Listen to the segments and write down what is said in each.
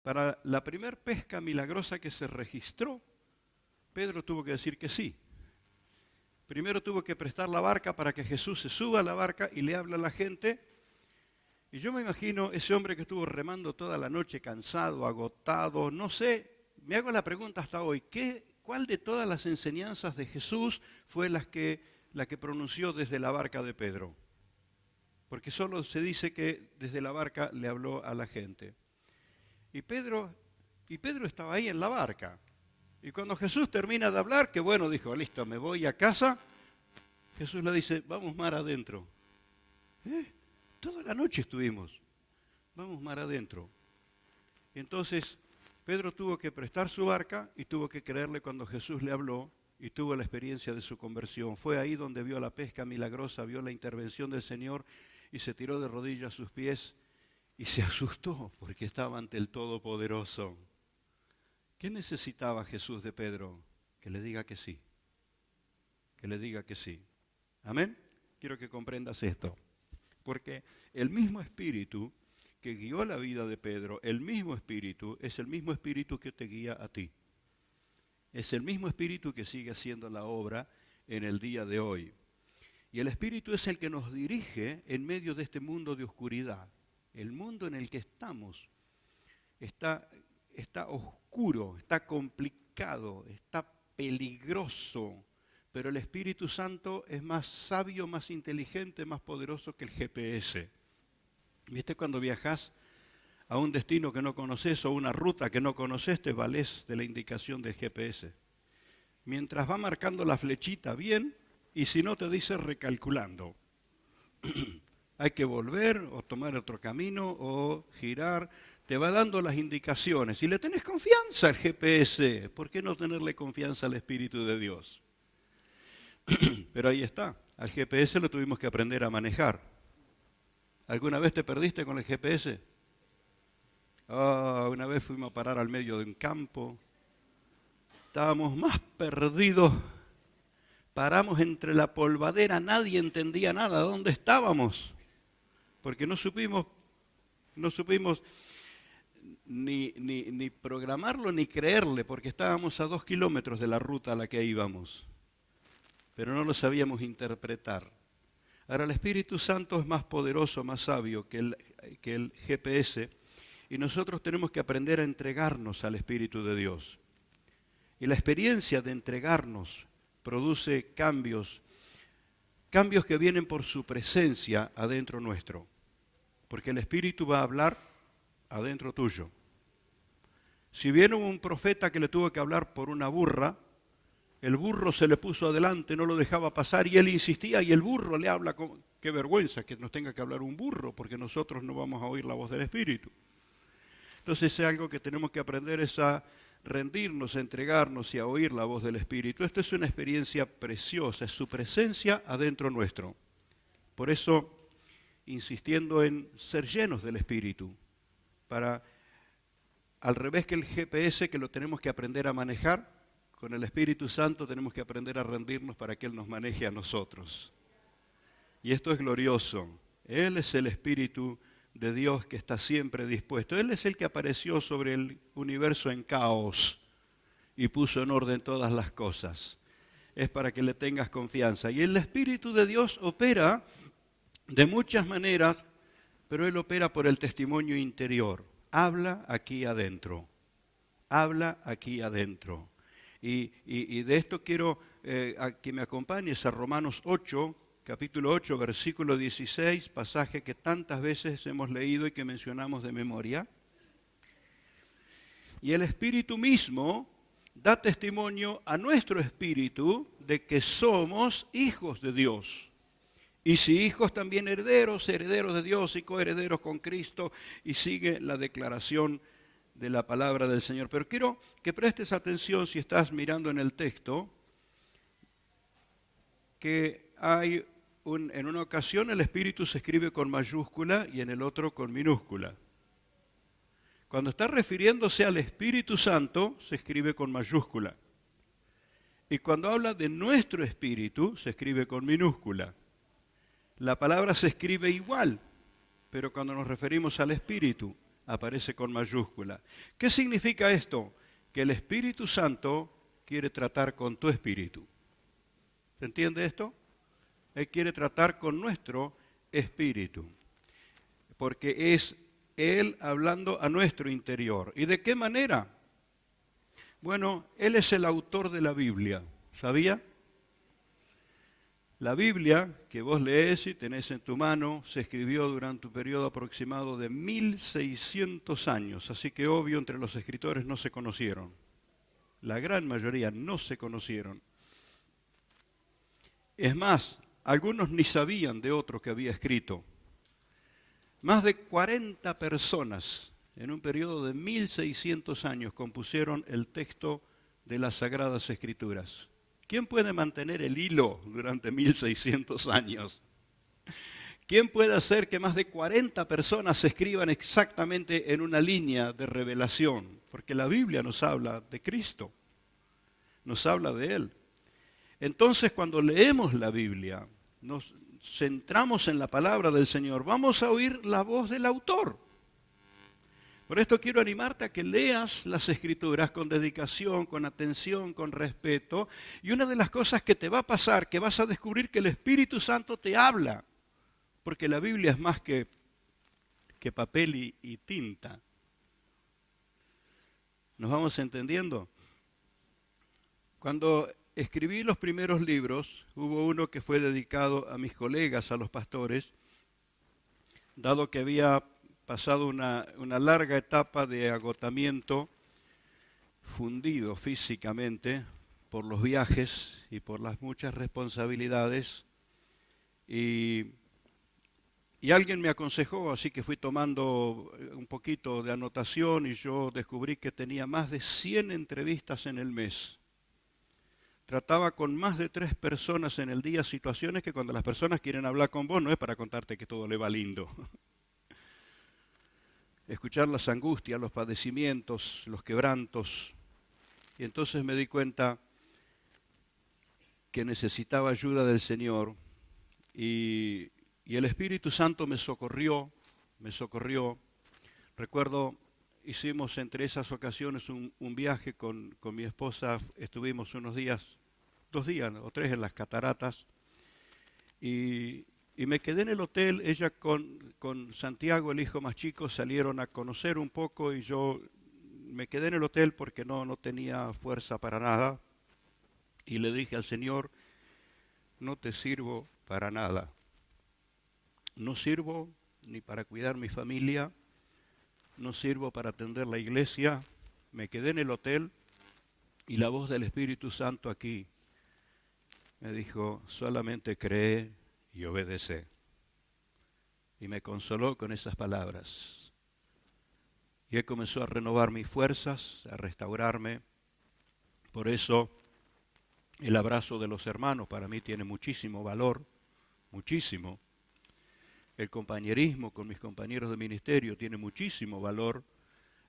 Para la primer pesca milagrosa que se registró, Pedro tuvo que decir que sí. Primero tuvo que prestar la barca para que Jesús se suba a la barca y le hable a la gente. Y yo me imagino ese hombre que estuvo remando toda la noche, cansado, agotado, no sé, me hago la pregunta hasta hoy, ¿cuál de todas las enseñanzas de Jesús fue la que pronunció desde la barca de Pedro? Porque solo se dice que desde la barca le habló a la gente. Y Pedro estaba ahí en la barca. Y cuando Jesús termina de hablar, que bueno, dijo, listo, me voy a casa, Jesús le dice, vamos mar adentro. Toda la noche estuvimos, vamos mar adentro. Entonces, Pedro tuvo que prestar su barca y tuvo que creerle cuando Jesús le habló y tuvo la experiencia de su conversión. Fue ahí donde vio la pesca milagrosa, vio la intervención del Señor y se tiró de rodillas a sus pies y se asustó porque estaba ante el Todopoderoso. ¿Qué necesitaba Jesús de Pedro? Que le diga que sí. Que le diga que sí. ¿Amén? Quiero que comprendas esto. Porque el mismo espíritu que guió la vida de Pedro, el mismo espíritu, es el mismo espíritu que te guía a ti. Es el mismo espíritu que sigue haciendo la obra en el día de hoy. Y el espíritu es el que nos dirige en medio de este mundo de oscuridad. El mundo en el que estamos está oscuro, está complicado, está peligroso, pero el Espíritu Santo es más sabio, más inteligente, más poderoso que el GPS. ¿Viste cuando viajas a un destino que no conoces o una ruta que no conoces, te valés de la indicación del GPS? Mientras va marcando la flechita bien, y si no te dice recalculando. Hay que volver o tomar otro camino o girar. Te va dando las indicaciones. Y le tenés confianza al GPS. ¿Por qué no tenerle confianza al Espíritu de Dios? Pero ahí está. Al GPS lo tuvimos que aprender a manejar. ¿Alguna vez te perdiste con el GPS? Una vez fuimos a parar al medio de un campo. Estábamos más perdidos. Paramos entre la polvadera. Nadie entendía nada. ¿Dónde estábamos? Porque no supimos ni programarlo ni creerle, porque estábamos a 2 kilómetros de la ruta a la que íbamos, pero no lo sabíamos interpretar. Ahora el Espíritu Santo es más poderoso, más sabio que el GPS, y nosotros tenemos que aprender a entregarnos al Espíritu de Dios. Y la experiencia de entregarnos produce cambios que vienen por su presencia adentro nuestro. Porque el Espíritu va a hablar adentro tuyo. Si viene un profeta que le tuvo que hablar por una burra, el burro se le puso adelante, no lo dejaba pasar y él insistía y el burro le habla. Qué vergüenza que nos tenga que hablar un burro, porque nosotros no vamos a oír la voz del Espíritu. Entonces es algo que tenemos que aprender, es a rendirnos, a entregarnos y a oír la voz del Espíritu. Esto es una experiencia preciosa, es su presencia adentro nuestro. Por eso, insistiendo en ser llenos del Espíritu, para, al revés que el GPS, que lo tenemos que aprender a manejar, con el Espíritu Santo tenemos que aprender a rendirnos para que Él nos maneje a nosotros. Y esto es glorioso. Él es el Espíritu de Dios que está siempre dispuesto. Él es el que apareció sobre el universo en caos y puso en orden todas las cosas. Es para que le tengas confianza. Y el Espíritu de Dios opera de muchas maneras, pero Él opera por el testimonio interior. Habla aquí adentro. Habla aquí adentro. Y de esto quiero que me acompañes a Romanos 8, capítulo 8, versículo 16, pasaje que tantas veces hemos leído y que mencionamos de memoria. Y el Espíritu mismo da testimonio a nuestro espíritu de que somos hijos de Dios. Y si hijos, también herederos, herederos de Dios y coherederos con Cristo. Y sigue la declaración de la palabra del Señor. Pero quiero que prestes atención, si estás mirando en el texto, que en una ocasión el Espíritu se escribe con mayúscula y en el otro con minúscula. Cuando está refiriéndose al Espíritu Santo, se escribe con mayúscula. Y cuando habla de nuestro espíritu, se escribe con minúscula. La palabra se escribe igual, pero cuando nos referimos al Espíritu, aparece con mayúscula. ¿Qué significa esto? Que el Espíritu Santo quiere tratar con tu espíritu. ¿Se entiende esto? Él quiere tratar con nuestro espíritu, porque es Él hablando a nuestro interior. ¿Y de qué manera? Bueno, Él es el autor de la Biblia, ¿sabía? La Biblia que vos lees y tenés en tu mano se escribió durante un periodo aproximado de 1600 años, así que obvio entre los escritores no se conocieron. La gran mayoría no se conocieron. Es más, algunos ni sabían de otro que había escrito. Más de 40 personas en un periodo de 1600 años compusieron el texto de las Sagradas Escrituras. ¿Quién puede mantener el hilo durante 1600 años? ¿Quién puede hacer que más de 40 personas se escriban exactamente en una línea de revelación? Porque la Biblia nos habla de Cristo, nos habla de Él. Entonces, cuando leemos la Biblia, nos centramos en la palabra del Señor, vamos a oír la voz del autor. Por esto quiero animarte a que leas las Escrituras con dedicación, con atención, con respeto. Y una de las cosas que te va a pasar, que vas a descubrir que el Espíritu Santo te habla, porque la Biblia es más que papel y tinta. ¿Nos vamos entendiendo? Cuando escribí los primeros libros, hubo uno que fue dedicado a mis colegas, a los pastores, dado que había pasado una larga etapa de agotamiento, fundido físicamente por los viajes y por las muchas responsabilidades. Y alguien me aconsejó, así que fui tomando un poquito de anotación y yo descubrí que tenía más de 100 entrevistas en el mes. Trataba con más de 3 personas en el día, situaciones que cuando las personas quieren hablar con vos no es para contarte que todo le va lindo. Escuchar las angustias, los padecimientos, los quebrantos. Y entonces me di cuenta que necesitaba ayuda del Señor y el Espíritu Santo me socorrió. Recuerdo, hicimos entre esas ocasiones un viaje con mi esposa, estuvimos unos días, 2 días o 3 en las cataratas y me quedé en el hotel. Ella con Santiago, el hijo más chico, salieron a conocer un poco y yo me quedé en el hotel porque no tenía fuerza para nada. Y le dije al Señor, no te sirvo para nada. No sirvo ni para cuidar mi familia, no sirvo para atender la iglesia. Me quedé en el hotel y la voz del Espíritu Santo aquí me dijo, solamente cree y obedece. Y me consoló con esas palabras. Y Él comenzó a renovar mis fuerzas, a restaurarme. Por eso el abrazo de los hermanos para mí tiene muchísimo valor, muchísimo. El compañerismo con mis compañeros de ministerio tiene muchísimo valor.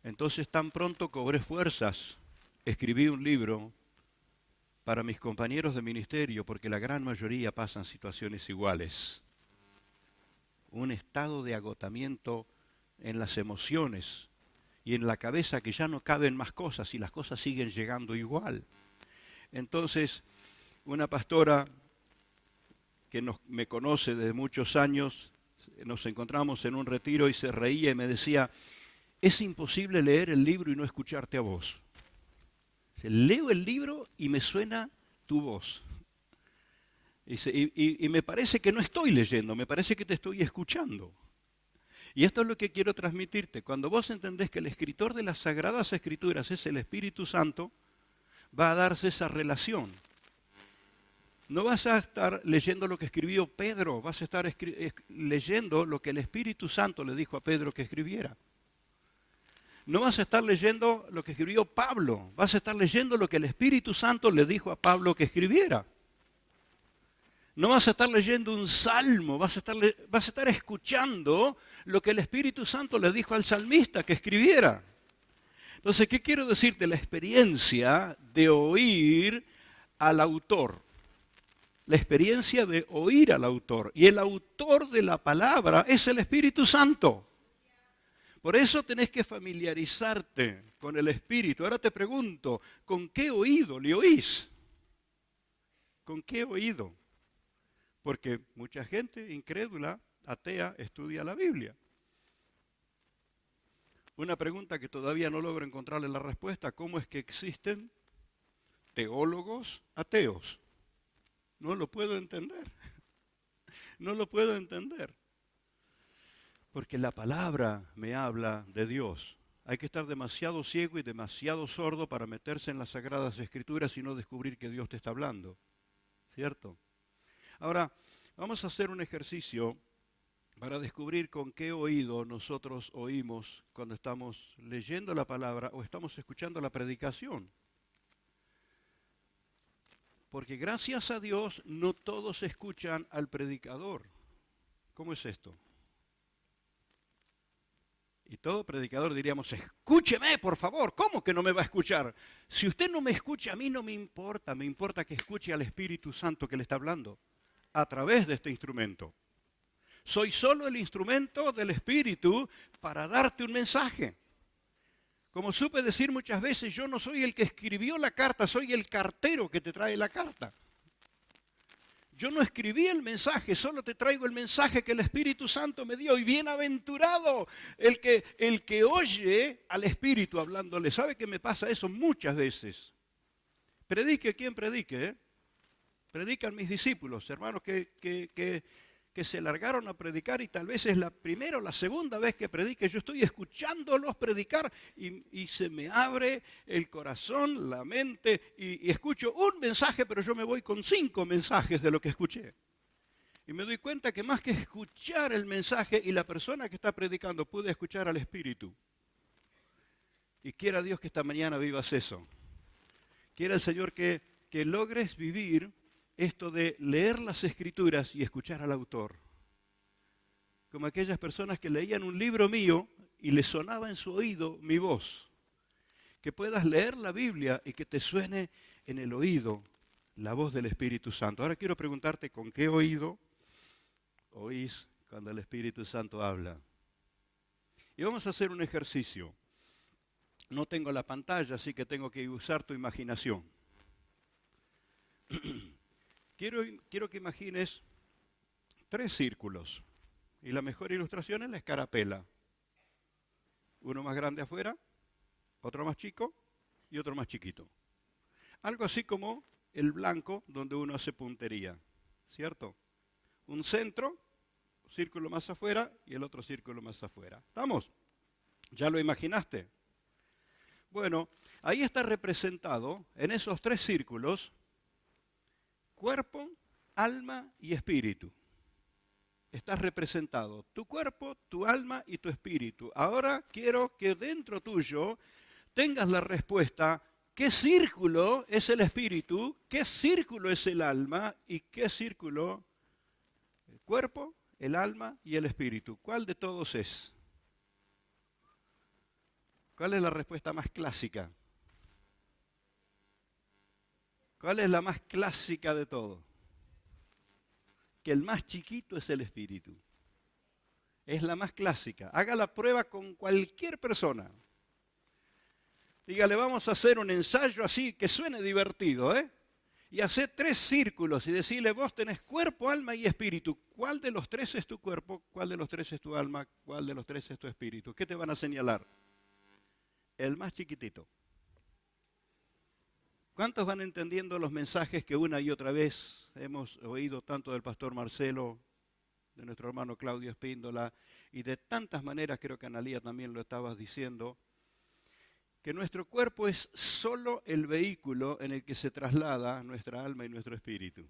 Entonces tan pronto cobré fuerzas, escribí un libro para mis compañeros de ministerio, porque la gran mayoría pasan situaciones iguales. Un estado de agotamiento en las emociones y en la cabeza que ya no caben más cosas y las cosas siguen llegando igual. Entonces, una pastora que me conoce desde muchos años, nos encontramos en un retiro y se reía y me decía, es imposible leer el libro y no escucharte a vos. Leo el libro y me suena tu voz. Y me parece que no estoy leyendo, me parece que te estoy escuchando. Y esto es lo que quiero transmitirte. Cuando vos entendés que el escritor de las Sagradas Escrituras es el Espíritu Santo, va a darse esa relación. No vas a estar leyendo lo que escribió Pedro, vas a estar leyendo lo que el Espíritu Santo le dijo a Pedro que escribiera. No vas a estar leyendo lo que escribió Pablo, vas a estar leyendo lo que el Espíritu Santo le dijo a Pablo que escribiera. No vas a estar leyendo un salmo, vas a estar escuchando lo que el Espíritu Santo le dijo al salmista que escribiera. Entonces, ¿qué quiero decirte? La experiencia de oír al autor. La experiencia de oír al autor. Y el autor de la palabra es el Espíritu Santo. Por eso tenés que familiarizarte con el Espíritu. Ahora te pregunto, ¿con qué oído le oís? ¿Con qué oído? Porque mucha gente incrédula, atea, estudia la Biblia. Una pregunta que todavía no logro encontrarle la respuesta: ¿cómo es que existen teólogos ateos? No lo puedo entender. No lo puedo entender. Porque la palabra me habla de Dios. Hay que estar demasiado ciego y demasiado sordo para meterse en las Sagradas Escrituras y no descubrir que Dios te está hablando. ¿Cierto? Ahora, vamos a hacer un ejercicio para descubrir con qué oído nosotros oímos cuando estamos leyendo la palabra o estamos escuchando la predicación. Porque gracias a Dios no todos escuchan al predicador. ¿Cómo es esto? Y todo predicador diríamos: escúcheme, por favor. ¿Cómo que no me va a escuchar? Si usted no me escucha, a mí no me importa que escuche al Espíritu Santo que le está hablando a través de este instrumento. Soy solo el instrumento del Espíritu para darte un mensaje. Como supe decir muchas veces, yo no soy el que escribió la carta, soy el cartero que te trae la carta. Yo no escribí el mensaje, solo te traigo el mensaje que el Espíritu Santo me dio. Y bienaventurado el que oye al Espíritu hablándole. ¿Sabe que me pasa eso muchas veces? Predique quien predique, ¿eh? Predican mis discípulos, hermanos que se largaron a predicar, y tal vez es la primera o la segunda vez que predique. Yo estoy escuchándolos predicar y se me abre el corazón, la mente, y escucho un mensaje, pero yo me voy con 5 mensajes de lo que escuché. Y me doy cuenta que más que escuchar el mensaje y la persona que está predicando, pude escuchar al Espíritu. Y quiera Dios que esta mañana vivas eso. Quiera el Señor que logres vivir esto de leer las Escrituras y escuchar al autor. Como aquellas personas que leían un libro mío y les sonaba en su oído mi voz. Que puedas leer la Biblia y que te suene en el oído la voz del Espíritu Santo. Ahora quiero preguntarte, ¿con qué oído oís cuando el Espíritu Santo habla? Y vamos a hacer un ejercicio. No tengo la pantalla, así que tengo que usar tu imaginación. Quiero que imagines 3 círculos. Y la mejor ilustración es la escarapela. Uno más grande afuera, otro más chico y otro más chiquito. Algo así como el blanco donde uno hace puntería, ¿cierto? Un centro, círculo más afuera y el otro círculo más afuera. ¿Estamos? ¿Ya lo imaginaste? Bueno, ahí está representado en esos 3 círculos cuerpo, alma y espíritu. Estás representado tu cuerpo, tu alma y tu espíritu. Ahora quiero que dentro tuyo tengas la respuesta: ¿qué círculo es el espíritu? ¿Qué círculo es el alma? ¿Y qué círculo? El cuerpo, el alma y el espíritu. ¿Cuál de todos es? ¿Cuál es la respuesta más clásica? ¿Cuál es la más clásica de todo? Que el más chiquito es el espíritu. Es la más clásica. Haga la prueba con cualquier persona. Dígale: vamos a hacer un ensayo así que suene divertido, ¿eh? Y hace 3 círculos y decirle: vos tenés cuerpo, alma y espíritu. ¿Cuál de los 3 es tu cuerpo? ¿Cuál de los 3 es tu alma? ¿Cuál de los 3 es tu espíritu? ¿Qué te van a señalar? El más chiquitito. ¿Cuántos van entendiendo los mensajes que una y otra vez hemos oído tanto del pastor Marcelo, de nuestro hermano Claudio Espíndola, y de tantas maneras, creo que Analía también lo estabas diciendo, que nuestro cuerpo es solo el vehículo en el que se traslada nuestra alma y nuestro espíritu?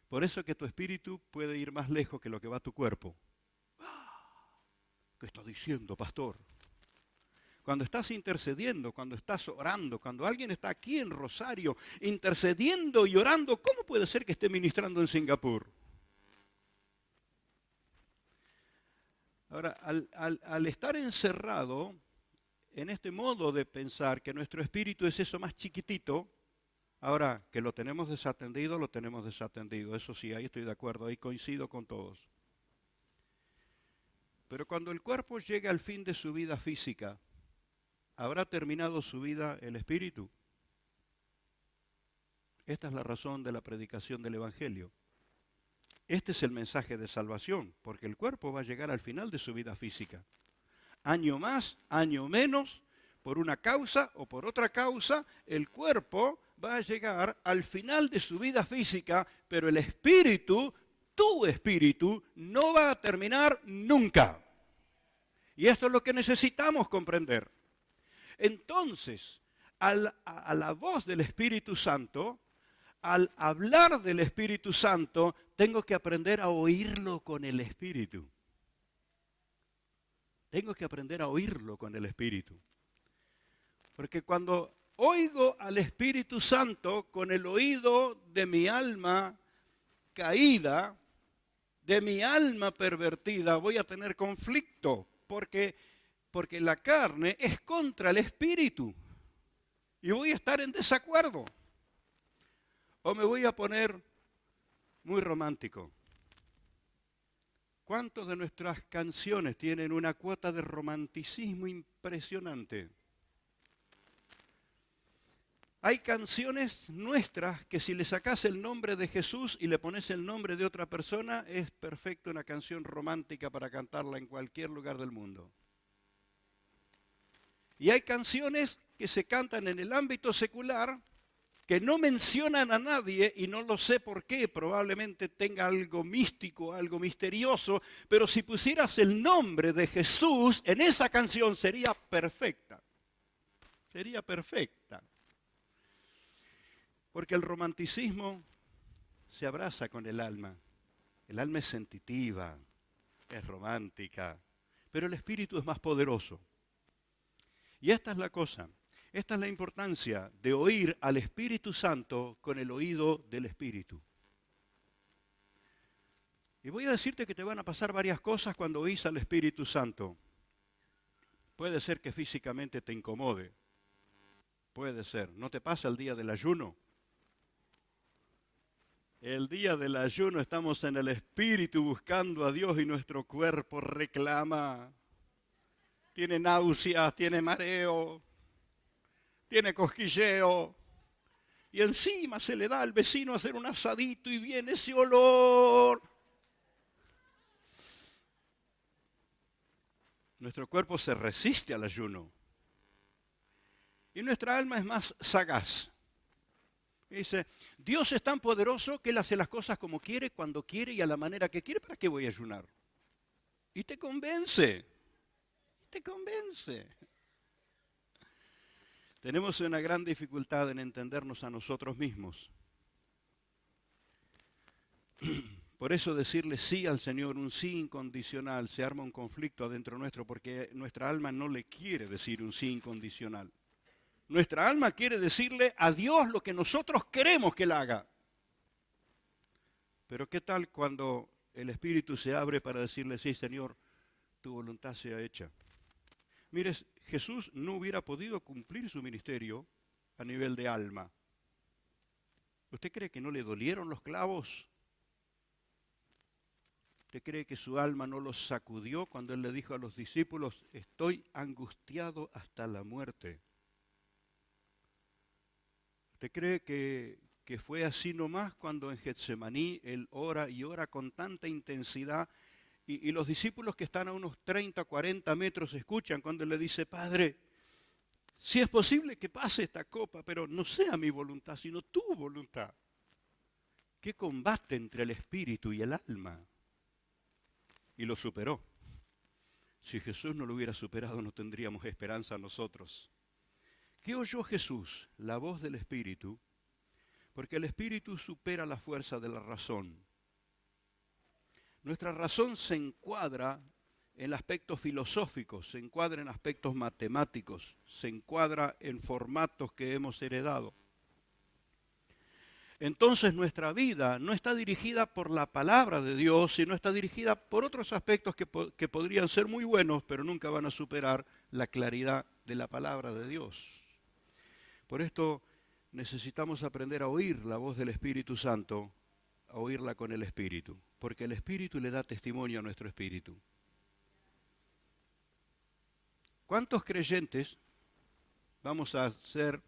Por eso que tu espíritu puede ir más lejos que lo que va tu cuerpo. ¿Qué está diciendo, pastor? Cuando estás intercediendo, cuando estás orando, cuando alguien está aquí en Rosario intercediendo y orando, ¿cómo puede ser que esté ministrando en Singapur? Ahora, al estar encerrado en este modo de pensar que nuestro espíritu es eso más chiquitito, ahora que lo tenemos desatendido, lo tenemos desatendido. Eso sí, ahí estoy de acuerdo, ahí coincido con todos. Pero cuando el cuerpo llegue al fin de su vida física, ¿habrá terminado su vida el espíritu? Esta es la razón de la predicación del Evangelio. Este es el mensaje de salvación, porque el cuerpo va a llegar al final de su vida física. Año más, año menos, por una causa o por otra causa, el cuerpo va a llegar al final de su vida física, pero el espíritu, tu espíritu, no va a terminar nunca. Y esto es lo que necesitamos comprender. Entonces, a la voz del Espíritu Santo, al hablar del Espíritu Santo, tengo que aprender a oírlo con el Espíritu. Tengo que aprender a oírlo con el Espíritu. Porque cuando oigo al Espíritu Santo con el oído de mi alma caída, de mi alma pervertida, voy a tener conflicto. Porque la carne es contra el Espíritu. Y voy a estar en desacuerdo. O me voy a poner muy romántico. ¿Cuántas de nuestras canciones tienen una cuota de romanticismo impresionante? Hay canciones nuestras que si le sacas el nombre de Jesús y le pones el nombre de otra persona, es perfecto una canción romántica para cantarla en cualquier lugar del mundo. Y hay canciones que se cantan en el ámbito secular que no mencionan a nadie, y no lo sé por qué, probablemente tenga algo místico, algo misterioso, pero si pusieras el nombre de Jesús en esa canción sería perfecta. Sería perfecta. Porque el romanticismo se abraza con el alma. El alma es sensitiva, es romántica, pero el espíritu es más poderoso. Y esta es la cosa. Esta es la importancia de oír al Espíritu Santo con el oído del Espíritu. Y voy a decirte que te van a pasar varias cosas cuando oís al Espíritu Santo. Puede ser que físicamente te incomode. Puede ser. ¿No te pasa el día del ayuno? El día del ayuno estamos en el Espíritu buscando a Dios y nuestro cuerpo reclama. Tiene náuseas, tiene mareo, tiene cosquilleo, y encima se le da al vecino a hacer un asadito y viene ese olor. Nuestro cuerpo se resiste al ayuno. Y nuestra alma es más sagaz. Y dice, Dios es tan poderoso que Él hace las cosas como quiere, cuando quiere y a la manera que quiere. ¿Para qué voy a ayunar? Y te convence. Te convence. Tenemos una gran dificultad en entendernos a nosotros mismos. Por eso decirle sí al Señor, un sí incondicional, se arma un conflicto adentro nuestro porque nuestra alma no le quiere decir un sí incondicional. Nuestra alma quiere decirle a Dios lo que nosotros queremos que Él haga. Pero ¿qué tal cuando el Espíritu se abre para decirle, sí, Señor, tu voluntad sea hecha? Mire, Jesús no hubiera podido cumplir su ministerio a nivel de alma. ¿Usted cree que no le dolieron los clavos? ¿Usted cree que su alma no los sacudió cuando Él le dijo a los discípulos, estoy angustiado hasta la muerte? ¿Usted cree que fue así nomás cuando en Getsemaní Él ora y ora con tanta intensidad? Y los discípulos que están a unos 30, 40 metros escuchan cuando Él le dice, Padre, si es posible que pase esta copa, pero no sea mi voluntad, sino tu voluntad. ¿Qué combate entre el espíritu y el alma? Y lo superó. Si Jesús no lo hubiera superado, no tendríamos esperanza nosotros. ¿Qué oyó Jesús? La voz del espíritu, porque el espíritu supera la fuerza de la razón. Nuestra razón se encuadra en aspectos filosóficos, se encuadra en aspectos matemáticos, se encuadra en formatos que hemos heredado. Entonces nuestra vida no está dirigida por la palabra de Dios, sino está dirigida por otros aspectos que podrían ser muy buenos, pero nunca van a superar la claridad de la palabra de Dios. Por esto necesitamos aprender a oír la voz del Espíritu Santo, a oírla con el Espíritu, porque el Espíritu le da testimonio a nuestro espíritu. ¿Cuántos creyentes, vamos a ser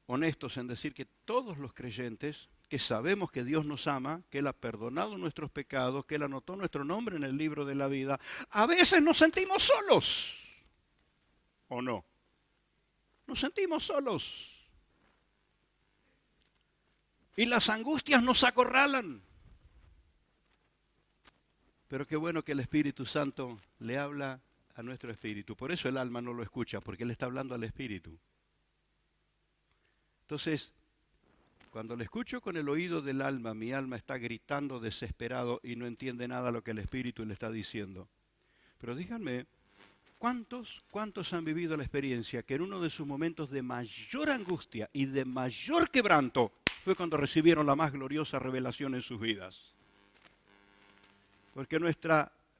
honestos en decir que todos los creyentes que sabemos que Dios nos ama, que Él ha perdonado nuestros pecados, que Él anotó nuestro nombre en el libro de la vida, a veces nos sentimos solos, ¿o no? Nos sentimos solos. Y las angustias nos acorralan. Pero qué bueno que el Espíritu Santo le habla a nuestro espíritu. Por eso el alma no lo escucha, porque Él está hablando al espíritu. Entonces, cuando le escucho con el oído del alma, mi alma está gritando desesperado y no entiende nada lo que el espíritu le está diciendo. Pero díganme, ¿cuántos han vivido la experiencia que en uno de sus momentos de mayor angustia y de mayor quebranto fue cuando recibieron la más gloriosa revelación en sus vidas? Porque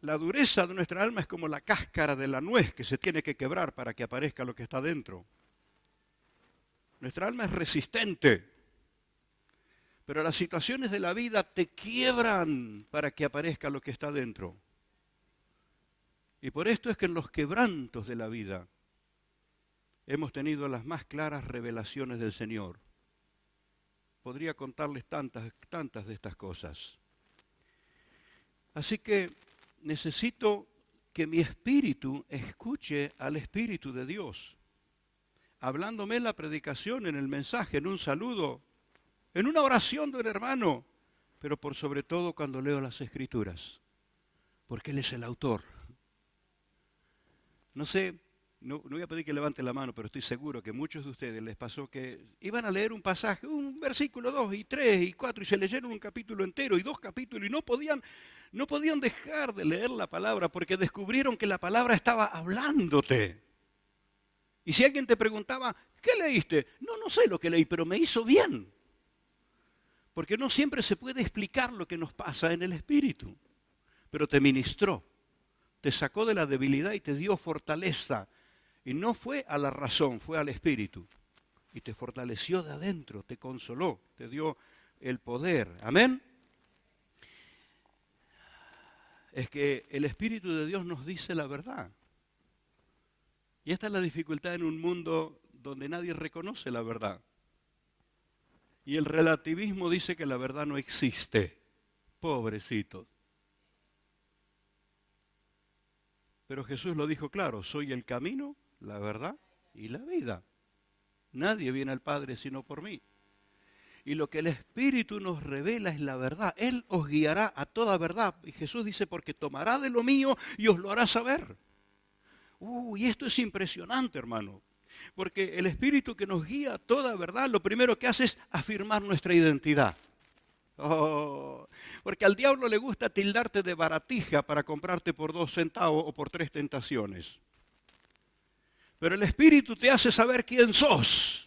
la dureza de nuestra alma es como la cáscara de la nuez que se tiene que quebrar para que aparezca lo que está dentro. Nuestra alma es resistente, pero las situaciones de la vida te quiebran para que aparezca lo que está dentro. Y por esto es que en los quebrantos de la vida hemos tenido las más claras revelaciones del Señor. Podría contarles tantas de estas cosas. Así que necesito que mi espíritu escuche al Espíritu de Dios, hablándome en la predicación, en el mensaje, en un saludo, en una oración de un hermano, pero por sobre todo cuando leo las Escrituras, porque Él es el autor. No sé, no voy a pedir que levanten la mano, pero estoy seguro que muchos de ustedes les pasó que iban a leer un pasaje, un versículo 2 y 3 y 4 y se leyeron un capítulo entero y 2 capítulos y no podían dejar de leer la palabra porque descubrieron que la palabra estaba hablándote. Y si alguien te preguntaba, ¿qué leíste? No sé lo que leí, pero me hizo bien. Porque no siempre se puede explicar lo que nos pasa en el espíritu, pero te ministró, te sacó de la debilidad y te dio fortaleza. Y no fue a la razón, fue al espíritu. Y te fortaleció de adentro, te consoló, te dio el poder. ¿Amén? Es que el Espíritu de Dios nos dice la verdad. Y esta es la dificultad en un mundo donde nadie reconoce la verdad. Y el relativismo dice que la verdad no existe. Pobrecitos. Pero Jesús lo dijo claro, soy el camino, la verdad y la vida. Nadie viene al Padre sino por mí. Y lo que el Espíritu nos revela es la verdad. Él os guiará a toda verdad. Y Jesús dice, porque tomará de lo mío y os lo hará saber. Y esto es impresionante, hermano. Porque el Espíritu que nos guía a toda verdad, lo primero que hace es afirmar nuestra identidad. Porque al diablo le gusta tildarte de baratija para comprarte por 2 centavos o por 3 tentaciones. Pero el Espíritu te hace saber quién sos.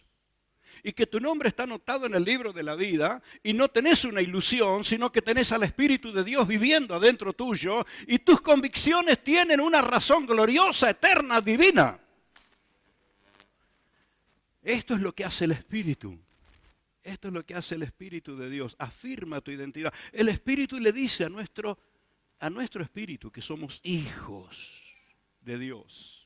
Y que tu nombre está anotado en el libro de la vida y no tenés una ilusión, sino que tenés al Espíritu de Dios viviendo adentro tuyo y tus convicciones tienen una razón gloriosa, eterna, divina. Esto es lo que hace el Espíritu. Esto es lo que hace el Espíritu de Dios. Afirma tu identidad. El Espíritu le dice a nuestro espíritu que somos hijos de Dios.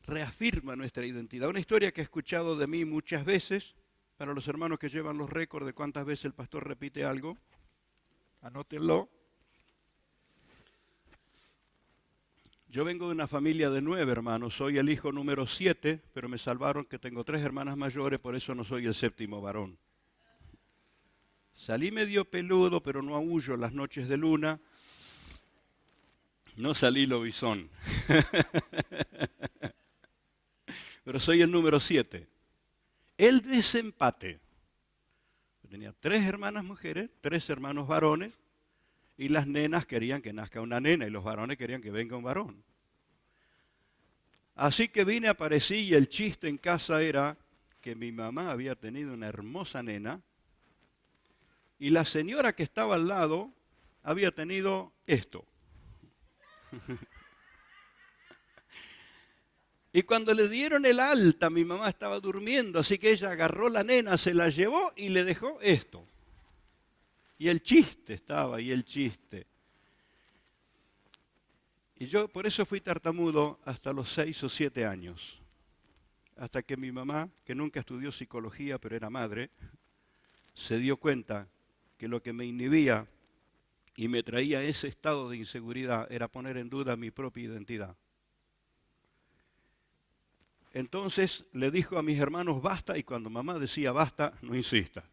Reafirma nuestra identidad. Una historia que he escuchado de mí muchas veces, para los hermanos que llevan los récords de cuántas veces el pastor repite algo, anótenlo. Yo vengo de una familia de 9 hermanos, soy el hijo número 7, pero me salvaron que tengo 3 hermanas mayores, por eso no soy el 7º varón. Salí medio peludo, pero no aullo las noches de luna. No salí lobizón. Pero soy el número 7. El desempate. Tenía 3 hermanas mujeres, 3 hermanos varones, y las nenas querían que nazca una nena y los varones querían que venga un varón. Así que vine, aparecí y el chiste en casa era que mi mamá había tenido una hermosa nena y la señora que estaba al lado había tenido esto. Y cuando le dieron el alta, mi mamá estaba durmiendo, así que ella agarró la nena, se la llevó y le dejó esto. Y el chiste estaba, y el chiste. Y yo por eso fui tartamudo hasta los 6 o 7 años. Hasta que mi mamá, que nunca estudió psicología, pero era madre, se dio cuenta que lo que me inhibía y me traía ese estado de inseguridad era poner en duda mi propia identidad. Entonces le dijo a mis hermanos basta, y cuando mamá decía basta, no insista.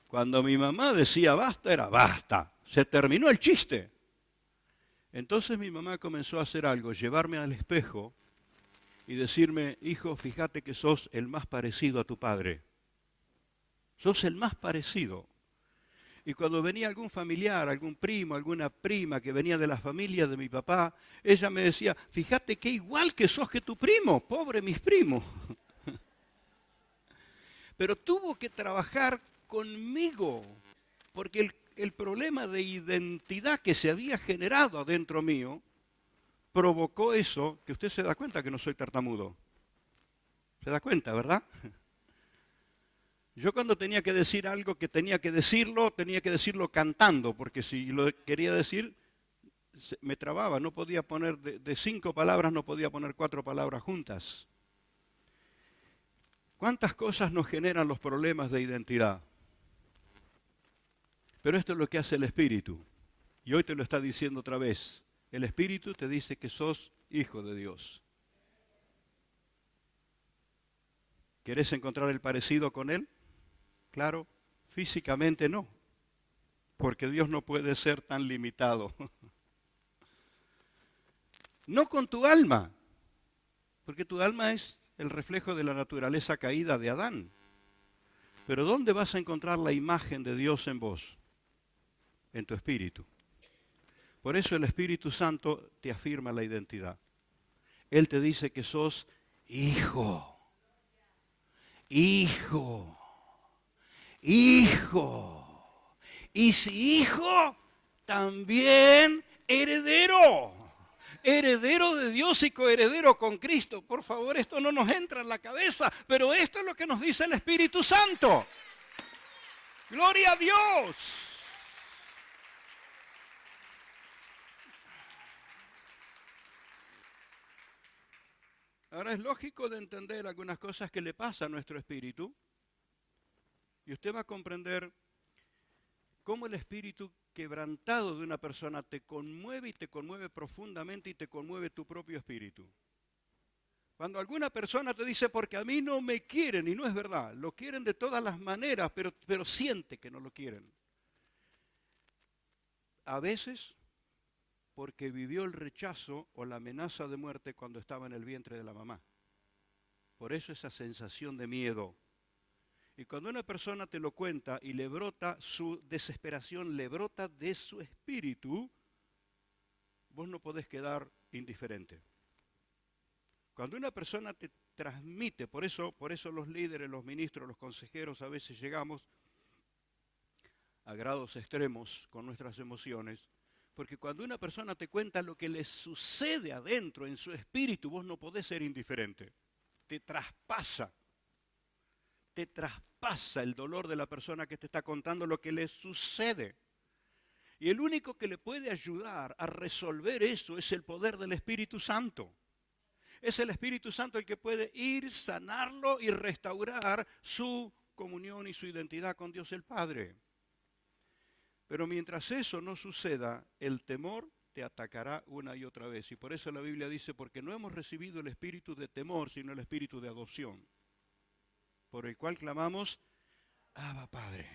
Cuando mi mamá decía basta, era basta. Se terminó el chiste. Entonces mi mamá comenzó a hacer algo, llevarme al espejo y decirme, hijo, fíjate que sos el más parecido a tu padre. Sos el más parecido. Y cuando venía algún familiar, algún primo, alguna prima que venía de la familia de mi papá, ella me decía, fíjate qué igual que sos que tu primo, pobre mis primos. Pero tuvo que trabajar conmigo, porque el problema de identidad que se había generado adentro mío provocó eso, que usted se da cuenta que no soy tartamudo. ¿Se da cuenta, verdad? Yo cuando tenía que decir algo que tenía que decirlo cantando, porque si lo quería decir, me trababa, no podía poner, de 5 palabras no podía poner 4 palabras juntas. ¿Cuántas cosas nos generan los problemas de identidad? Pero esto es lo que hace el Espíritu. Y hoy te lo está diciendo otra vez. El Espíritu te dice que sos hijo de Dios. ¿Querés encontrar el parecido con Él? Claro, físicamente no, porque Dios no puede ser tan limitado. No con tu alma, porque tu alma es el reflejo de la naturaleza caída de Adán. Pero ¿dónde vas a encontrar la imagen de Dios en vos? En tu espíritu. Por eso el Espíritu Santo te afirma la identidad. Él te dice que sos hijo, hijo. Hijo. Y si hijo, también heredero. Heredero de Dios y coheredero con Cristo. Por favor, esto no nos entra en la cabeza, pero esto es lo que nos dice el Espíritu Santo. ¡Gloria a Dios! Ahora es lógico de entender algunas cosas que le pasa a nuestro espíritu. Y usted va a comprender cómo el espíritu quebrantado de una persona te conmueve y te conmueve profundamente y te conmueve tu propio espíritu. Cuando alguna persona te dice, porque a mí no me quieren, y no es verdad, lo quieren de todas las maneras, pero siente que no lo quieren. A veces porque vivió el rechazo o la amenaza de muerte cuando estaba en el vientre de la mamá. Por eso esa sensación de miedo. Y cuando una persona te lo cuenta y le brota su desesperación, le brota de su espíritu, vos no podés quedar indiferente. Cuando una persona te transmite, por eso los líderes, los ministros, los consejeros, a veces llegamos a grados extremos con nuestras emociones, porque cuando una persona te cuenta lo que le sucede adentro en su espíritu, vos no podés ser indiferente. Te traspasa el dolor de la persona que te está contando lo que le sucede. Y el único que le puede ayudar a resolver eso es el poder del Espíritu Santo. Es el Espíritu Santo el que puede ir, sanarlo y restaurar su comunión y su identidad con Dios el Padre. Pero mientras eso no suceda, el temor te atacará una y otra vez. Y por eso la Biblia dice, porque no hemos recibido el espíritu de temor, sino el espíritu de adopción, por el cual clamamos, Abba Padre.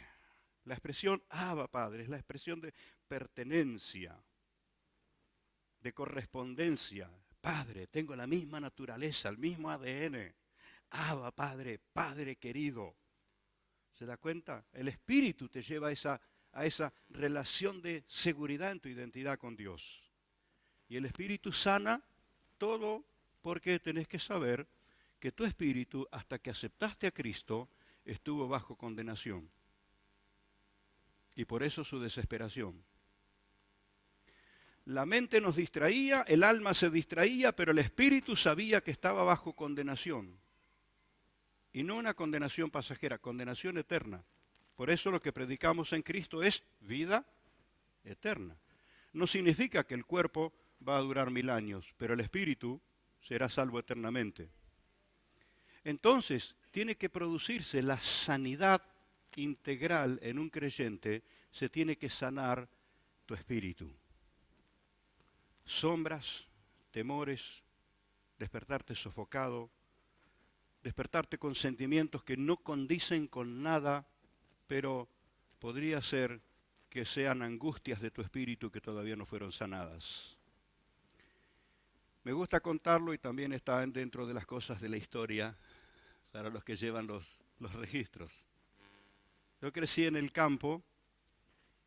La expresión Abba Padre es la expresión de pertenencia, de correspondencia. Padre, tengo la misma naturaleza, el mismo ADN. Abba Padre, Padre querido. ¿Se da cuenta? El Espíritu te lleva a esa relación de seguridad en tu identidad con Dios. Y el Espíritu sana todo porque tenés que saber que tu espíritu, hasta que aceptaste a Cristo, estuvo bajo condenación. Y por eso su desesperación. La mente nos distraía, el alma se distraía, pero el espíritu sabía que estaba bajo condenación. Y no una condenación pasajera, condenación eterna. Por eso lo que predicamos en Cristo es vida eterna. no significa que el cuerpo va a durar 1000 años, pero el espíritu será salvo eternamente. Entonces, tiene que producirse la sanidad integral en un creyente, se tiene que sanar tu espíritu. Sombras, temores, despertarte sofocado, despertarte con sentimientos que no condicen con nada, pero podría ser que sean angustias de tu espíritu que todavía no fueron sanadas. Me gusta contarlo y también está dentro de las cosas de la historia para los que llevan los registros. Yo crecí en el campo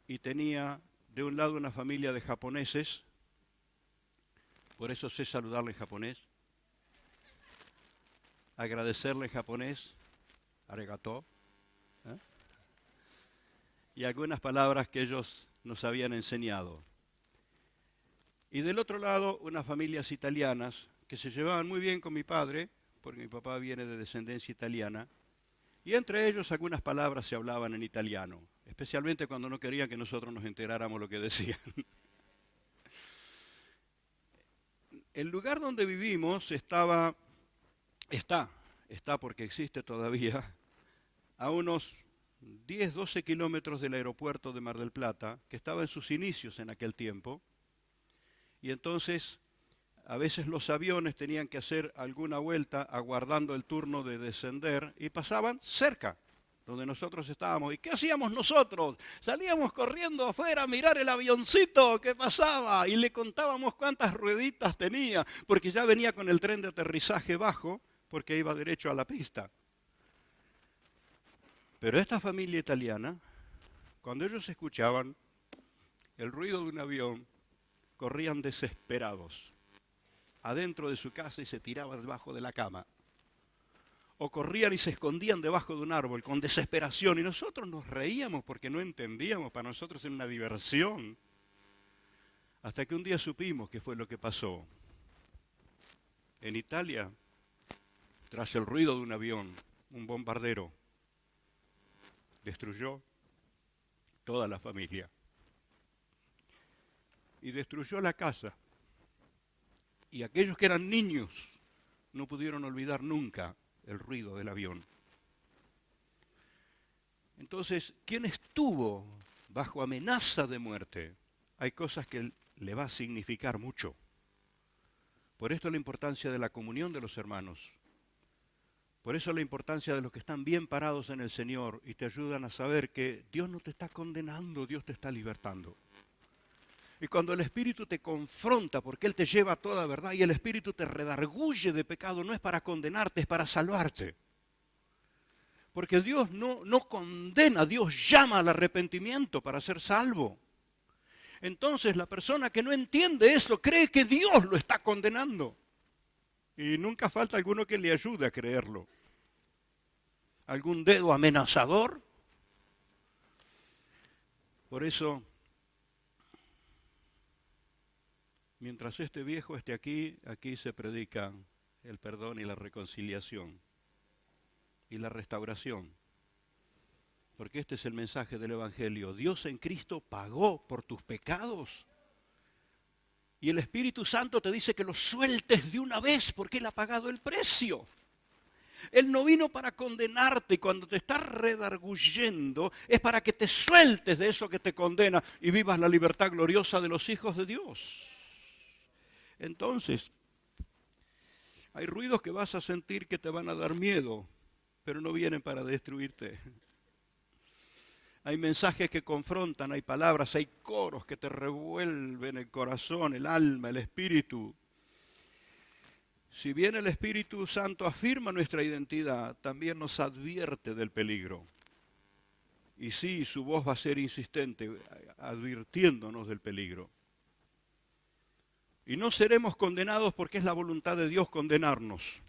y tenía de un lado una familia de japoneses, por eso sé saludarle en japonés, agradecerle en japonés, arigato, ¿eh? Y algunas palabras que ellos nos habían enseñado. Y del otro lado, unas familias italianas que se llevaban muy bien con mi padre, porque mi papá viene de descendencia italiana, y entre ellos algunas palabras se hablaban en italiano, especialmente cuando no querían que nosotros nos enteráramos lo que decían. El lugar donde vivimos está porque existe todavía, a unos 10, 12 kilómetros del aeropuerto de Mar del Plata, que estaba en sus inicios en aquel tiempo, y entonces a veces los aviones tenían que hacer alguna vuelta aguardando el turno de descender y pasaban cerca donde nosotros estábamos. ¿Y qué hacíamos nosotros? Salíamos corriendo afuera a mirar el avioncito que pasaba y le contábamos cuántas rueditas tenía, porque ya venía con el tren de aterrizaje bajo, porque iba derecho a la pista. Pero esta familia italiana, cuando ellos escuchaban el ruido de un avión, corrían desesperados adentro de su casa y se tiraban debajo de la cama. O corrían y se escondían debajo de un árbol con desesperación. Y nosotros nos reíamos porque no entendíamos, para nosotros era una diversión. Hasta que un día supimos qué fue lo que pasó. En Italia, tras el ruido de un avión, un bombardero destruyó toda la familia. Y destruyó la casa. Y aquellos que eran niños no pudieron olvidar nunca el ruido del avión. Entonces, quien estuvo bajo amenaza de muerte, hay cosas que le va a significar mucho. Por esto la importancia de la comunión de los hermanos. Por eso la importancia de los que están bien parados en el Señor y te ayudan a saber que Dios no te está condenando, Dios te está libertando. Y cuando el Espíritu te confronta, porque Él te lleva a toda verdad, y el Espíritu te redarguye de pecado, no es para condenarte, es para salvarte. Porque Dios no condena, Dios llama al arrepentimiento para ser salvo. Entonces la persona que no entiende eso cree que Dios lo está condenando. Y nunca falta alguno que le ayude a creerlo. ¿Algún dedo amenazador? Por eso, mientras este viejo esté aquí, aquí se predica el perdón y la reconciliación y la restauración. Porque este es el mensaje del Evangelio. Dios en Cristo pagó por tus pecados. Y el Espíritu Santo te dice que los sueltes de una vez porque Él ha pagado el precio. Él no vino para condenarte y cuando te está redarguyendo es para que te sueltes de eso que te condena y vivas la libertad gloriosa de los hijos de Dios. Entonces, hay ruidos que vas a sentir que te van a dar miedo, pero no vienen para destruirte. Hay mensajes que confrontan, hay palabras, hay coros que te revuelven el corazón, el alma, el espíritu. Si bien el Espíritu Santo afirma nuestra identidad, también nos advierte del peligro. Y sí, su voz va a ser insistente, advirtiéndonos del peligro. Y no seremos condenados porque es la voluntad de Dios condenarnos.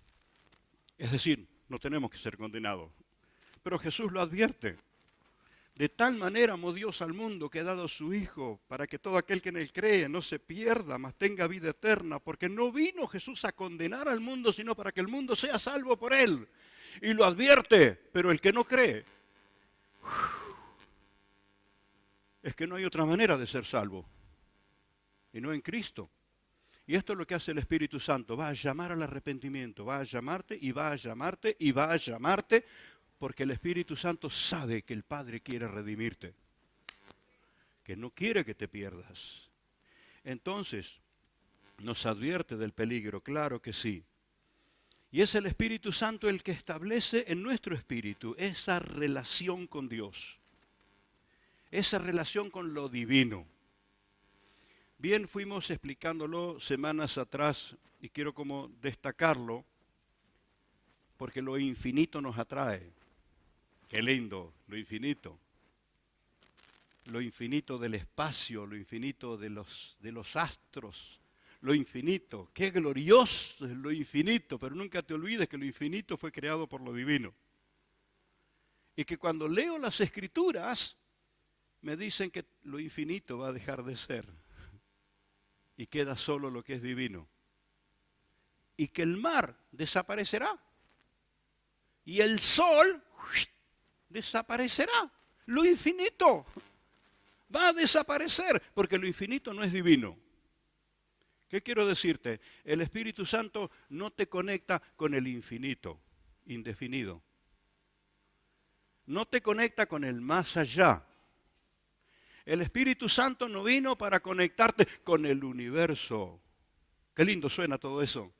Es decir, no tenemos que ser condenados. Pero Jesús lo advierte. De tal manera amó Dios al mundo que ha dado a su Hijo para que todo aquel que en Él cree no se pierda, mas tenga vida eterna. Porque no vino Jesús a condenar al mundo, sino para que el mundo sea salvo por Él. Y lo advierte, pero el que no cree, es que no hay otra manera de ser salvo. y no en Cristo. Y esto es lo que hace el Espíritu Santo. Va a llamar al arrepentimiento, va a llamarte y va a llamarte y va a llamarte, porque el Espíritu Santo sabe que el Padre quiere redimirte, que no quiere que te pierdas. Entonces, nos advierte del peligro, claro que sí. Y es el Espíritu Santo el que establece en nuestro espíritu esa relación con Dios, esa relación con lo divino. Bien, fuimos explicándolo semanas atrás y quiero como destacarlo porque lo infinito nos atrae. Qué lindo, lo infinito. Lo infinito del espacio, lo infinito de los astros, lo infinito. Qué glorioso es lo infinito, pero nunca te olvides que lo infinito fue creado por lo divino. Y que cuando leo las Escrituras, me dicen que lo infinito va a dejar de ser. Y queda solo lo que es divino. Y que el mar desaparecerá. Y el sol desaparecerá. Lo infinito va a desaparecer porque lo infinito no es divino. ¿Qué quiero decirte? El Espíritu Santo no te conecta con el infinito, indefinido. No te conecta con el más allá. El Espíritu Santo no vino para conectarte con el universo. Qué lindo suena todo eso.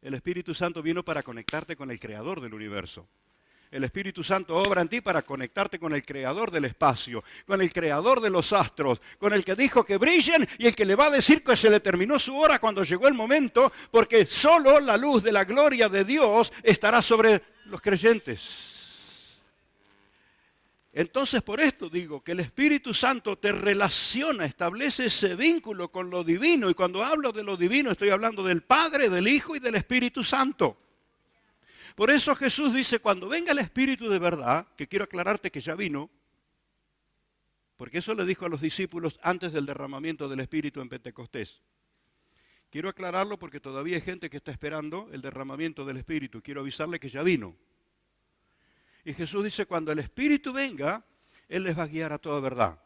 El Espíritu Santo vino para conectarte con el Creador del universo. El Espíritu Santo obra en ti para conectarte con el Creador del espacio, con el Creador de los astros, con el que dijo que brillen y el que le va a decir que se le terminó su hora cuando llegó el momento, porque solo la luz de la gloria de Dios estará sobre los creyentes. Entonces, por esto digo que el Espíritu Santo te relaciona, establece ese vínculo con lo divino. Y cuando hablo de lo divino, estoy hablando del Padre, del Hijo y del Espíritu Santo. Por eso Jesús dice, cuando venga el Espíritu de verdad, que quiero aclararte que ya vino, porque eso le dijo a los discípulos antes del derramamiento del Espíritu en Pentecostés. Quiero aclararlo porque todavía hay gente que está esperando el derramamiento del Espíritu. Quiero avisarle que ya vino. Y Jesús dice, cuando el Espíritu venga, Él les va a guiar a toda verdad.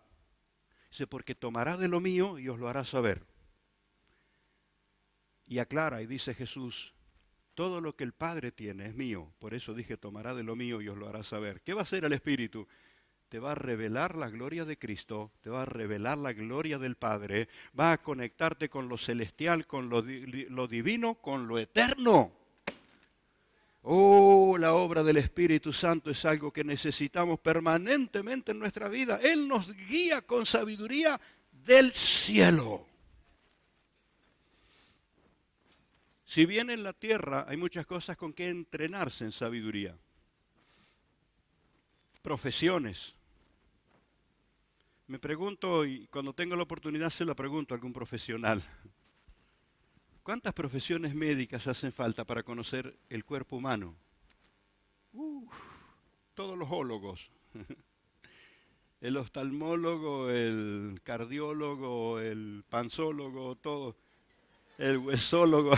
Dice, porque tomará de lo mío y os lo hará saber. Y aclara y dice Jesús, todo lo que el Padre tiene es mío. Por eso dije, tomará de lo mío y os lo hará saber. ¿Qué va a hacer el Espíritu? Te va a revelar la gloria de Cristo, te va a revelar la gloria del Padre, va a conectarte con lo celestial, con lo divino, con lo eterno. Oh, la obra del Espíritu Santo es algo que necesitamos permanentemente en nuestra vida. Él nos guía con sabiduría del cielo. Si bien en la tierra hay muchas cosas con que entrenarse en sabiduría, profesiones. Me pregunto, y cuando tengo la oportunidad se la pregunto a algún profesional, ¿cuántas profesiones médicas hacen falta para conocer el cuerpo humano? Todos los ólogos. El oftalmólogo, el cardiólogo, el panzólogo, todo. El huesólogo.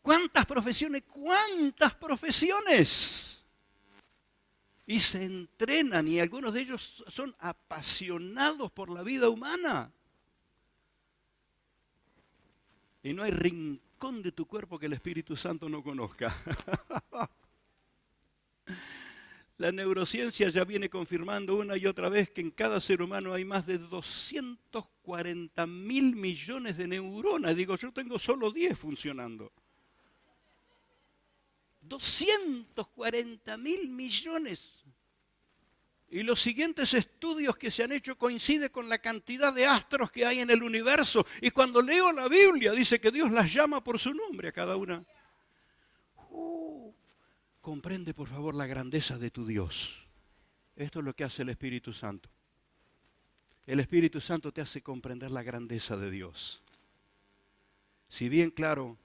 ¿Cuántas profesiones? ¿Cuántas profesiones? Y se entrenan y algunos de ellos son apasionados por la vida humana. Y no hay rincón de tu cuerpo que el Espíritu Santo no conozca. La neurociencia ya viene confirmando una y otra vez que en cada ser humano hay más de 240.000 millones de neuronas. Digo, yo tengo solo 10 funcionando. 240.000 millones. Y los siguientes estudios que se han hecho coinciden con la cantidad de astros que hay en el universo. Y cuando leo la Biblia dice que Dios las llama por su nombre a cada una. Comprende por favor la grandeza de tu Dios. Esto es lo que hace el Espíritu Santo. El Espíritu Santo te hace comprender la grandeza de Dios. Si bien, claro,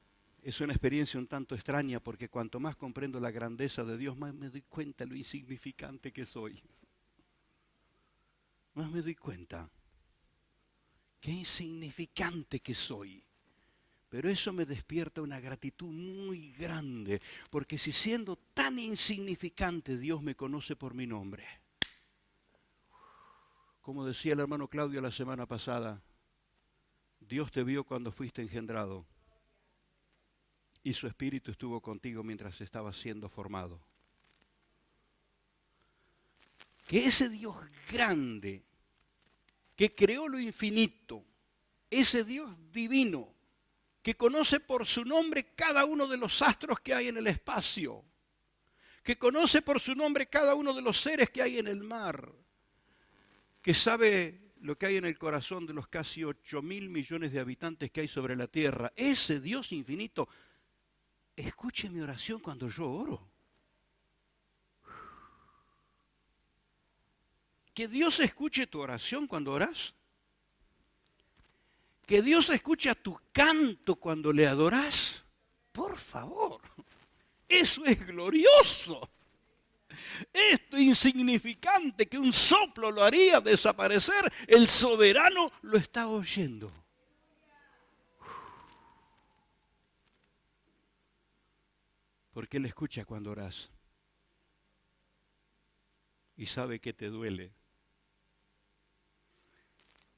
es una experiencia un tanto extraña porque cuanto más comprendo la grandeza de Dios, más me doy cuenta de lo insignificante que soy. Más me doy cuenta qué insignificante que soy. Pero eso me despierta una gratitud muy grande, porque si siendo tan insignificante Dios me conoce por mi nombre, Como decía el hermano Claudio la semana pasada, Dios te vio cuando fuiste engendrado y su espíritu estuvo contigo mientras estabas siendo formado. Que ese Dios grande, que creó lo infinito, ese Dios divino, que conoce por su nombre cada uno de los astros que hay en el espacio, que conoce por su nombre cada uno de los seres que hay en el mar, que sabe lo que hay en el corazón de los casi 8.000 millones de habitantes que hay sobre la tierra. Ese Dios infinito, escuche mi oración cuando yo oro. Que Dios escuche tu oración cuando oras. Que Dios escuche tu canto cuando le adorás. Por favor, eso es glorioso. Esto insignificante que un soplo lo haría desaparecer, el soberano lo está oyendo. Porque Él escucha cuando orás y sabe que te duele.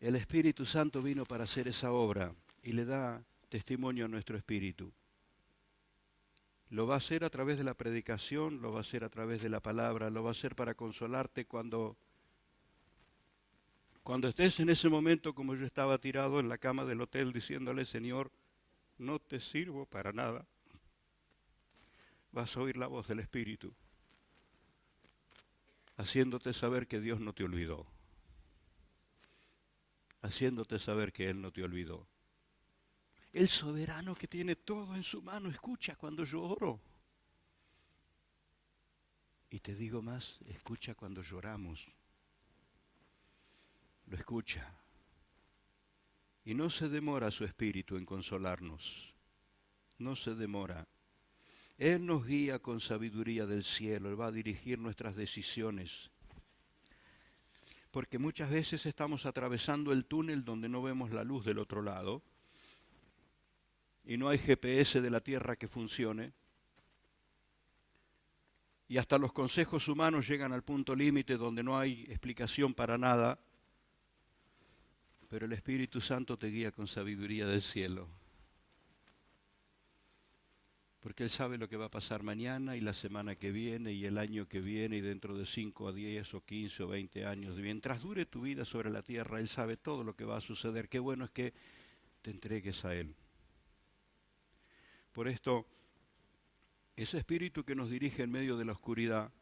El Espíritu Santo vino para hacer esa obra y le da testimonio a nuestro espíritu. Lo va a hacer a través de la predicación, lo va a hacer a través de la palabra, lo va a hacer para consolarte cuando estés en ese momento como yo estaba tirado en la cama del hotel diciéndole, Señor, no te sirvo para nada. Vas a oír la voz del Espíritu, haciéndote saber que Dios no te olvidó, haciéndote saber que Él no te olvidó. El soberano que tiene todo en su mano escucha cuando yo oro. Y te digo más, escucha cuando lloramos. Lo escucha. Y no se demora su espíritu en consolarnos. No se demora. Él nos guía con sabiduría del cielo. Él va a dirigir nuestras decisiones. Porque muchas veces estamos atravesando el túnel donde no vemos la luz del otro lado. Y no hay GPS de la tierra que funcione. Y hasta los consejos humanos llegan al punto límite donde no hay explicación para nada. Pero el Espíritu Santo te guía con sabiduría del cielo. Porque Él sabe lo que va a pasar mañana y la semana que viene y el año que viene y dentro de 5 a 10 o 15 o 20 años. Mientras dure tu vida sobre la tierra, Él sabe todo lo que va a suceder. Qué bueno es que te entregues a Él. Por esto, ese espíritu que nos dirige en medio de la oscuridad,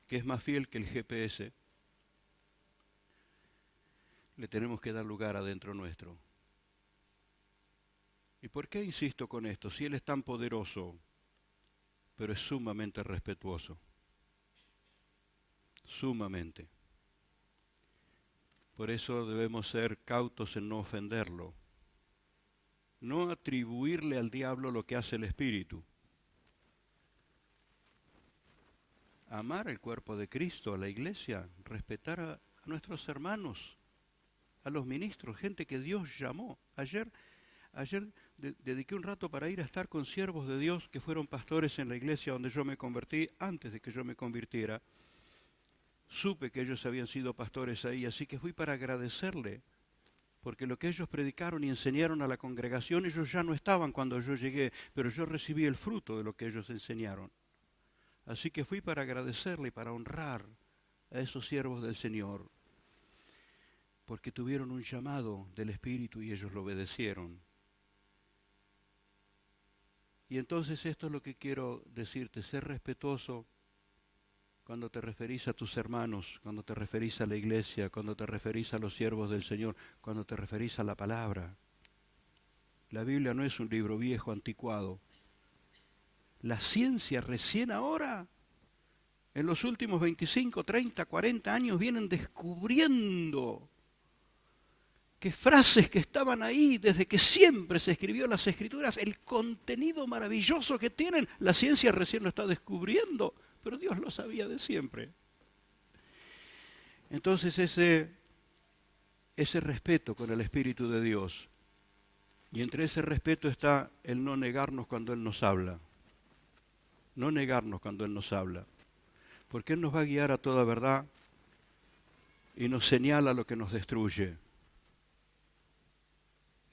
que es más fiel que el GPS, le tenemos que dar lugar adentro nuestro. ¿Y por qué insisto con esto? Si Él es tan poderoso, pero es sumamente respetuoso. Sumamente. Por eso debemos ser cautos en no ofenderlo. No atribuirle al diablo lo que hace el Espíritu. Amar el cuerpo de Cristo, a la iglesia, respetar a nuestros hermanos, a los ministros, gente que Dios llamó. Ayer dediqué un rato para ir a estar con siervos de Dios que fueron pastores en la iglesia donde yo me convertí, antes de que yo me convirtiera. Supe que ellos habían sido pastores ahí, así que fui para agradecerle, porque lo que ellos predicaron y enseñaron a la congregación, ellos ya no estaban cuando yo llegué, pero yo recibí el fruto de lo que ellos enseñaron. Así que fui para agradecerle y para honrar a esos siervos del Señor, porque tuvieron un llamado del Espíritu y ellos lo obedecieron. Y entonces esto es lo que quiero decirte, ser respetuoso cuando te referís a tus hermanos, cuando te referís a la iglesia, cuando te referís a los siervos del Señor, cuando te referís a la palabra. La Biblia no es un libro viejo, anticuado. La ciencia recién ahora, en los últimos 25, 30, 40 años, vienen descubriendo que frases que estaban ahí desde que siempre se escribió las Escrituras, el contenido maravilloso que tienen, la ciencia recién lo está descubriendo, pero Dios lo sabía de siempre. Entonces ese respeto con el Espíritu de Dios, y entre ese respeto está el no negarnos cuando Él nos habla, no negarnos cuando Él nos habla, porque Él nos va a guiar a toda verdad, y nos señala lo que nos destruye.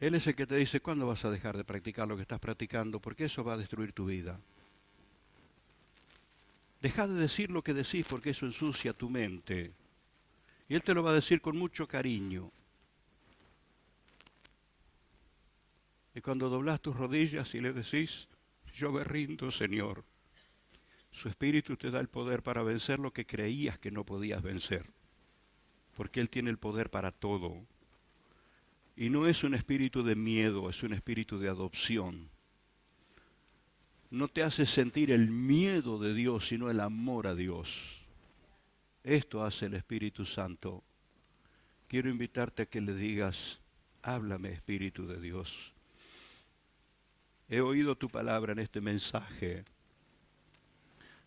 Él es el que te dice, ¿cuándo vas a dejar de practicar lo que estás practicando? Porque eso va a destruir tu vida. Deja de decir lo que decís porque eso ensucia tu mente. Y Él te lo va a decir con mucho cariño. Y cuando doblás tus rodillas y le decís, yo me rindo, Señor, su Espíritu te da el poder para vencer lo que creías que no podías vencer. Porque Él tiene el poder para todo. Y no es un espíritu de miedo, es un espíritu de adopción. No te hace sentir el miedo de Dios, sino el amor a Dios. Esto hace el Espíritu Santo. Quiero invitarte a que le digas, háblame, Espíritu de Dios. He oído tu palabra en este mensaje,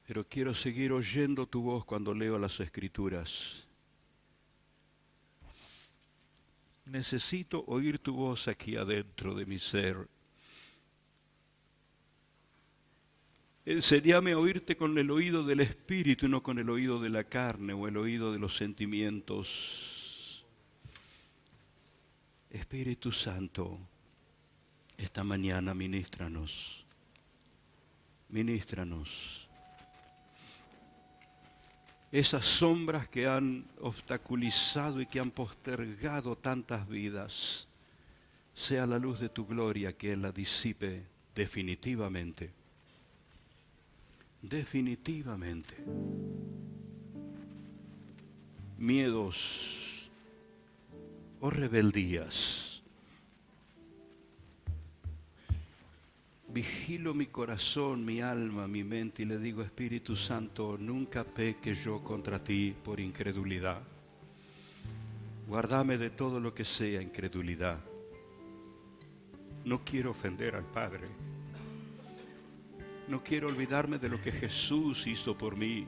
pero quiero seguir oyendo tu voz cuando leo las Escrituras. Necesito oír tu voz aquí adentro de mi ser. Enséñame a oírte con el oído del Espíritu y no con el oído de la carne o el oído de los sentimientos. Espíritu Santo, esta mañana ministranos, ministranos. Esas sombras que han obstaculizado y que han postergado tantas vidas, sea la luz de tu gloria quien la disipe definitivamente. Definitivamente. Miedos o rebeldías. Vigilo mi corazón, mi alma, mi mente y le digo, Espíritu Santo, nunca peque yo contra ti por incredulidad. Guárdame de todo lo que sea incredulidad. No quiero ofender al Padre. No quiero olvidarme de lo que Jesús hizo por mí.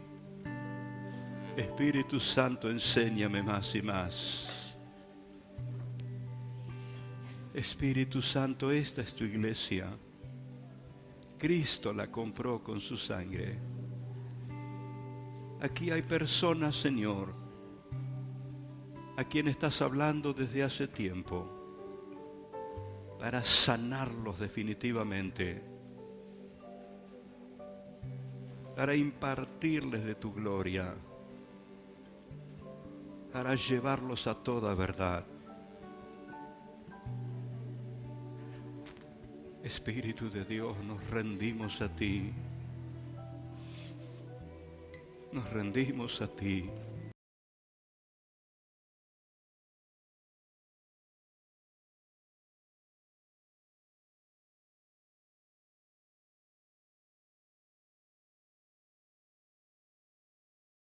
Espíritu Santo, enséñame más y más. Espíritu Santo, esta es tu iglesia. Cristo la compró con su sangre. Aquí hay personas, Señor, a quien estás hablando desde hace tiempo para sanarlos definitivamente, para impartirles de tu gloria, para llevarlos a toda verdad. Espíritu de Dios, nos rendimos a ti. Nos rendimos a ti.